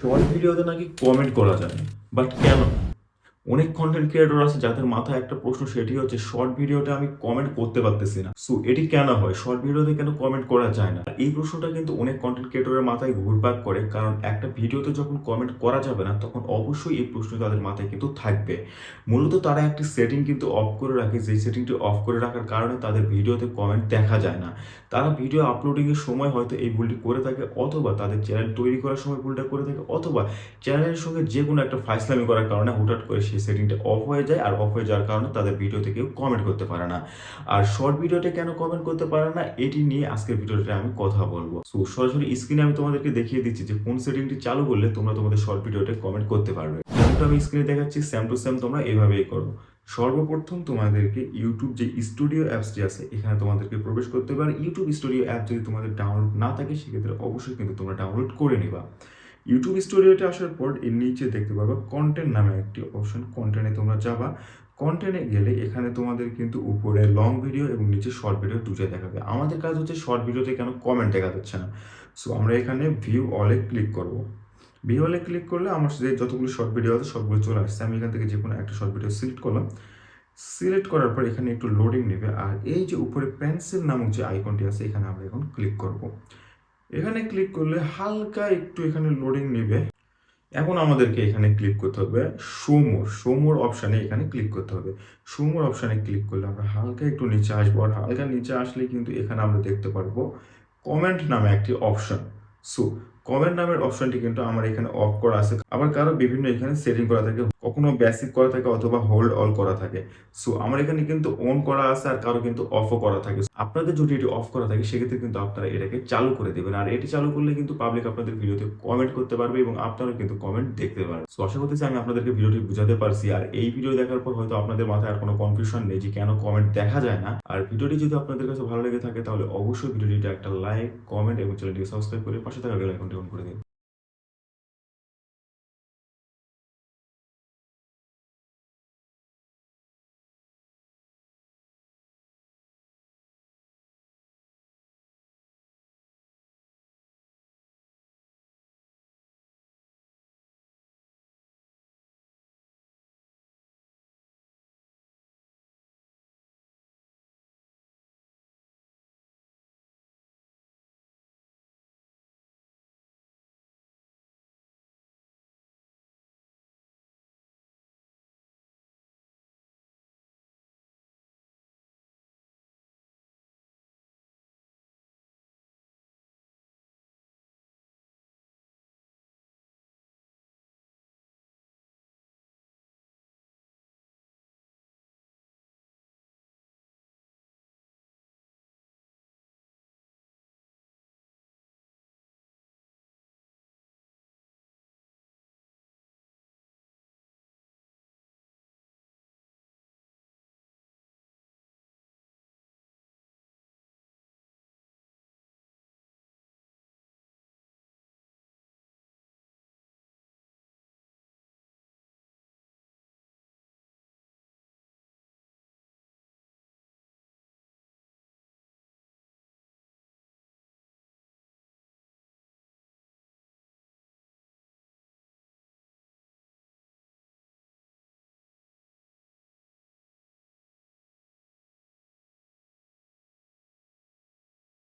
Short ভিডিওতে নাকি comment করা যায় না, বাট কেন? অনেক কন্টেন্ট ক্রিয়েটর আছে যাদের মাথায় একটা প্রশ্ন, সেটি হচ্ছে শর্ট ভিডিওতে আমি কমেন্ট করতে পারতেছি না। সো এটি কেন হয়? শর্ট ভিডিওতে কেন কমেন্ট করা যায় না? এই প্রশ্নটা কিন্তু অনেক কন্টেন্ট ক্রিয়েটরের মাথায় ঘুরপাক করে, কারণ একটা ভিডিওতে যখন কমেন্ট করা যাবে না তখন অবশ্যই এই প্রশ্ন তাদের মাথায় কিন্তু থাকবে। মূলত তারা একটি সেটিং কিন্তু অফ করে রাখে, যেই সেটিংটি অফ করে রাখার কারণে তাদের ভিডিওতে কমেন্ট দেখা যায় না। তারা ভিডিও আপলোডিং এর সময় হয়তো এই ভুলটি করে থাকে, অথবা তাদের চ্যানেল তৈরি করার সময় ভুলটা করে থাকে, অথবা চ্যানেলের সঙ্গে যে কোনো একটা ফাইজলামি করার কারণে হুটহাট করে সেই সেটিংটা অফ হয়ে যায়, আর অফ হয়ে যাওয়ার কারণে তাদের ভিডিওতে কেউ কমেন্ট করতে পারে না। আর শর্ট ভিডিওতে কেন কমেন্ট করতে পারে না, এটি নিয়ে আজকের ভিডিওতে আমি কথা বলবো। সো সরাসরি স্ক্রিনে আমি তোমাদেরকে দেখিয়ে দিচ্ছি যে কোন সেটিংটি চালু করলে তোমরা তোমাদের শর্ট ভিডিওতে কমেন্ট করতে পারবে। যেমনটা আমি স্ক্রিনে দেখাচ্ছি, সেম টু সেম তোমরা এভাবেই করো। সর্বপ্রথম তোমাদেরকে ইউটিউব যে স্টুডিও অ্যাপসটি আছে, এখানে তোমাদেরকে প্রবেশ করতে পারে। ইউটিউব স্টুডিও অ্যাপ যদি তোমাদের ডাউনলোড না থাকে, সেক্ষেত্রে অবশ্যই কিন্তু তোমরা ডাউনলোড করে নিবা। ইউটিউব স্টুডিওতে আসার পর এর নিচে দেখতে পারবা কন্টেন্ট নামে একটি অপশন। কন্টেন্টে তোমরা যাবা। কন্টেন্টে গেলে এখানে তোমাদের কিন্তু উপরে লং ভিডিও এবং নিচে শর্ট ভিডিও দুটোই দেখাবে। আমাদের কাজ হচ্ছে শর্ট ভিডিওতে কেন কমেন্ট দেখা যাচ্ছে না। সো আমরা এখানে ভিউ অলে ক্লিক করব। ভিউ অলে ক্লিক করলে আমার যে যতগুলো শর্ট ভিডিও আছে সবগুলো চলে আসছে। আমি এখান থেকে যে কোনো একটা শর্ট ভিডিও সিলেক্ট করলাম। সিলেক্ট করার পর এখানে একটু লোডিং নেবে, আর এই যে উপরে পেন্সিল নামক যে আইকনটি আছে, এখানে আমরা এখন ক্লিক করব। এখানে ক্লিক করলে হালকা একটু এখানে লোডিং নেবে। এখন আমাদেরকে এখানে ক্লিক করতে হবে শো মোর অপশানে এখানে ক্লিক করতে হবে। শো মোর অপশানে ক্লিক করলে আমরা হালকা একটু নিচে আসবো, আর হালকা নিচে আসলে কিন্তু এখানে আমরা দেখতে পারবো কমেন্ট নামে একটি অপশন। সো কমেন্ট নামের অপশনটি কিন্তু আমার এখানে অফ করা আছে। আবার কারো বিভিন্ন এখানে সেটিং করা থাকে, কখনো বেসিক করা থাকে অথবা হোল্ড অল করা থাকে। সো আমার এখানে কিন্তু অন করা আছে, আর কারো কিন্তু অফও করা থাকে। আপনাদের যদি এটি অফ করা থাকে, সেক্ষেত্রে কিন্তু আপনারা এটাকে চালু করে দেবেন। আর এটি চালু করলে কিন্তু পাবলিক আপনাদের ভিডিওতে কমেন্ট করতে পারবে এবং আপনারা কিন্তু কমেন্ট দেখতে পারবেন। সো আশা করতেছি আমি আপনাদেরকে ভিডিওটি বুঝাতে পারছি। আর এই ভিডিও দেখার পর হয়তো আপনাদের মাথায় আর কোনো কনফিউশন নেই যে কেন কমেন্ট দেখা যায় না। আর ভিডিওটি যদি আপনাদের কাছে ভালো লেগে থাকে, তাহলে অবশ্যই ভিডিওটিতে একটা লাইক, কমেন্ট এবং চ্যানেলটিকে সাবস্ক্রাইব করে পাশে থাকা বেল আইকনটি অন করে দিন।